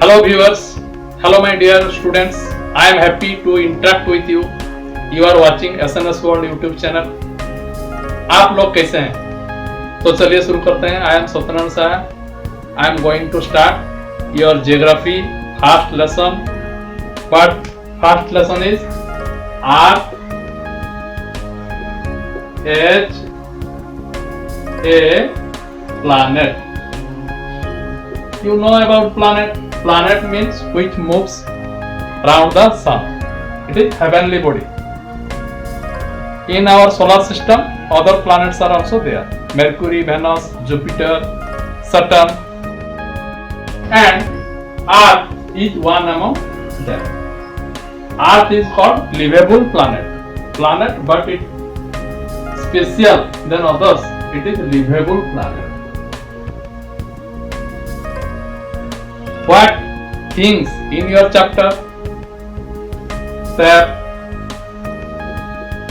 Hello viewers, hello my dear students. I am happy to interact with you. You are watching SNS World YouTube channel. आप लोग कैसे हैं? तो चलिए शुरू करते हैं. I am Satyanarayana Saha. I am going to start your geography first lesson. But first lesson is Earth as a planet. You know about planet. Planet means which moves around the sun. It is heavenly body. In our solar system, other planets are also there. Mercury, Venus, Jupiter, Saturn, and Earth is one among them. Earth is called livable planet, but it special than others. It is livable planet. What things in your chapter? Shape.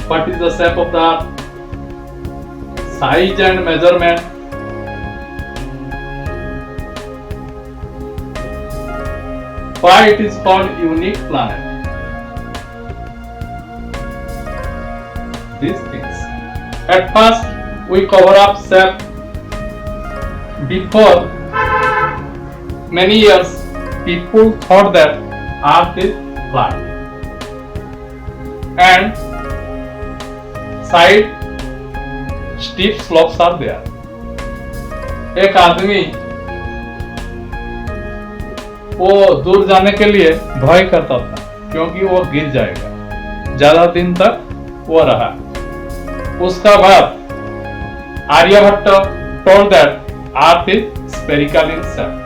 What is the shape of the earth? Size and measurement. Why it is called unique planet? These things. At first we cover up shape. Before many years, people thought that Earth is flat and side steep slopes are there. एक आदमी वो दूर जाने के लिए भय करता था क्योंकि वो गिर जाएगा. ज्यादा दिन तक वो रहा. उसका बाद Aryabhata told that Earth is spherical in shape.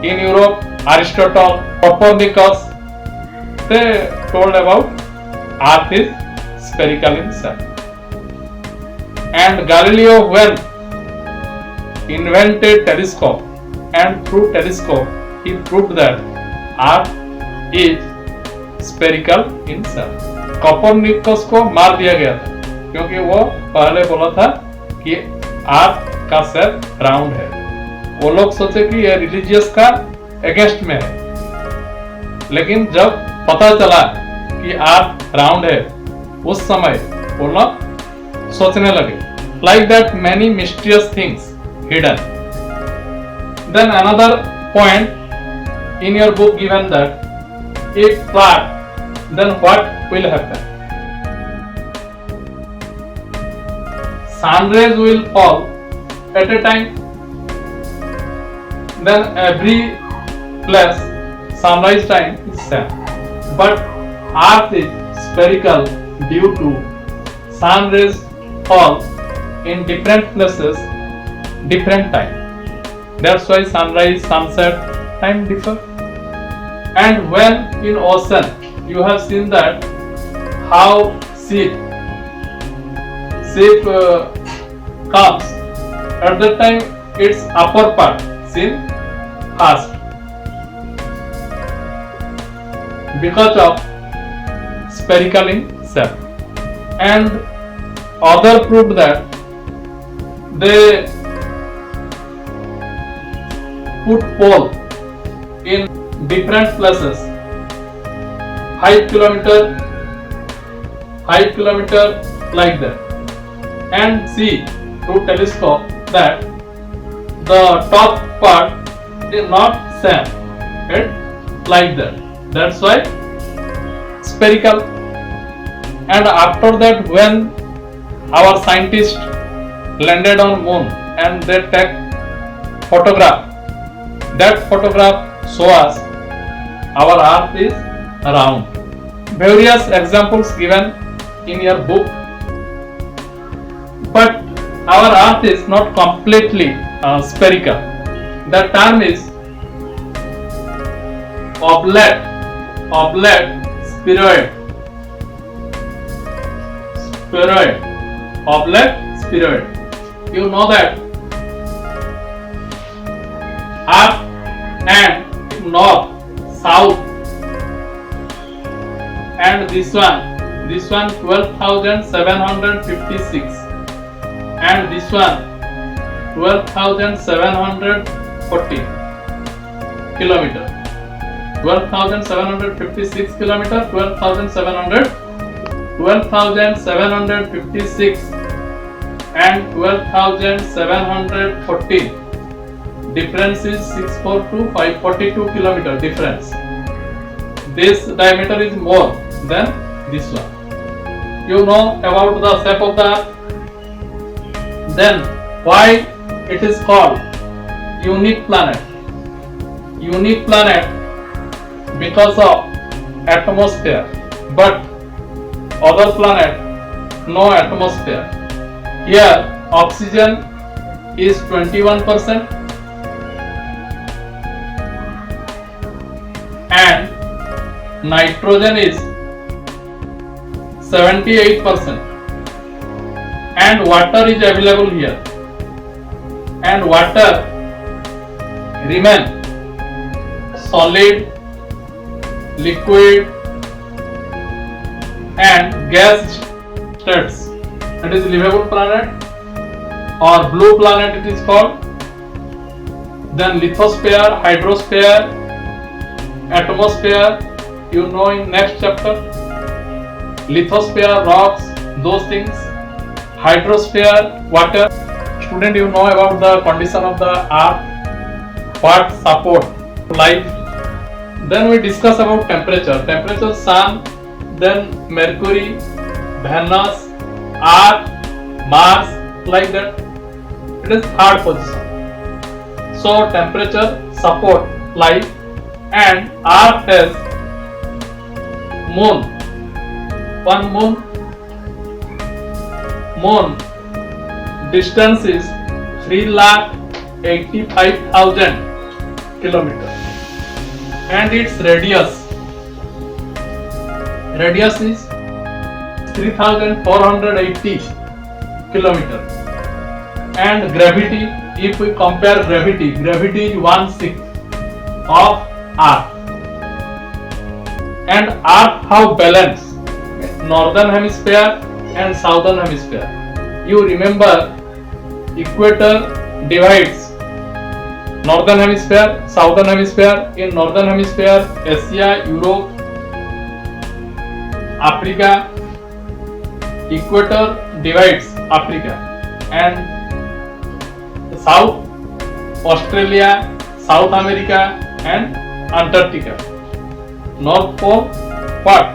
In Europe, Aristotle, Copernicus, they told about Earth is spherical in shape. And Galileo, when invented telescope, and through telescope he proved that Earth is spherical in shape. Copernicus को मार दिया गया था क्योंकि वो पहले बोला था कि Earth का शेप राउंड है. वो लोग सोचे कि ये रिलीजियस का अगेंस्ट में है, लेकिन जब पता चला कि अर्थ राउंड है उस समय वो लोग सोचने लगे. Like that many mysterious things hidden. Then another point in your book given that if flat then what will happen. Sun rays will fall at a time. Then every place sunrise time is same, but Earth is spherical due to sun rays fall in different places, different time. That's why sunrise, sunset time differ. And when in ocean, you have seen that how ship comes at that time its upper part seen first because of spherical in shape. And other proved that they put pole in different places 5 kilometer like that, and see through telescope that the top part is not same. It like that. That's why spherical. And after that, when our scientists landed on moon and they take photograph, that photograph show us our earth is round. Various examples given in your book, but our earth is not completely spherical. The term is oblate spheroid, oblate spheroid. You know that up and north, south, and this one 12,756, and this one 12,740 kilometer. 12,756 kilometer, 12,756 and 12,714. Difference is 642, 542 kilometer difference. This diameter is more than this one. You know about the shape of the earth. Then why it is called unique planet? Unique planet because of atmosphere, but other planet no atmosphere. Here oxygen is 21% and nitrogen is 78% and water is available here, and water remain solid, liquid and gas states. It is livable planet or blue planet it is called. Then lithosphere, hydrosphere, atmosphere, you know in next chapter. Lithosphere, rocks, those things. Hydrosphere, water. Student, you know about the condition of the earth, what support life. Then we discuss about temperature. Temperature, sun, then Mercury, Venus, Earth, Mars, like that. It is third position. So temperature support life, and Earth has moon. One moon. Moon distance is 3,85,000 kilometers, and its radius is 3,480 kilometers. And gravity, if we compare gravity is 1/6 of Earth. And Earth how balance northern hemisphere and southern hemisphere. You remember equator divides northern hemisphere, southern hemisphere. In northern hemisphere, Asia, Europe, Africa. Equator divides Africa, and South Australia, South America and Antarctica. North Pole, what?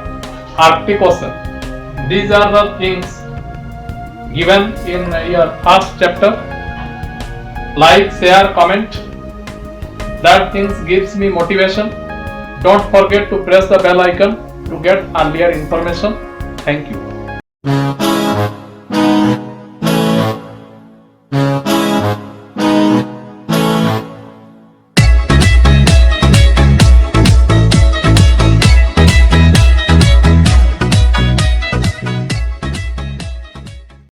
Arctic Ocean. These are the things given in your first chapter. Like, share, comment. That things gives me motivation. Don't forget to press the bell icon to get earlier information. Thank you.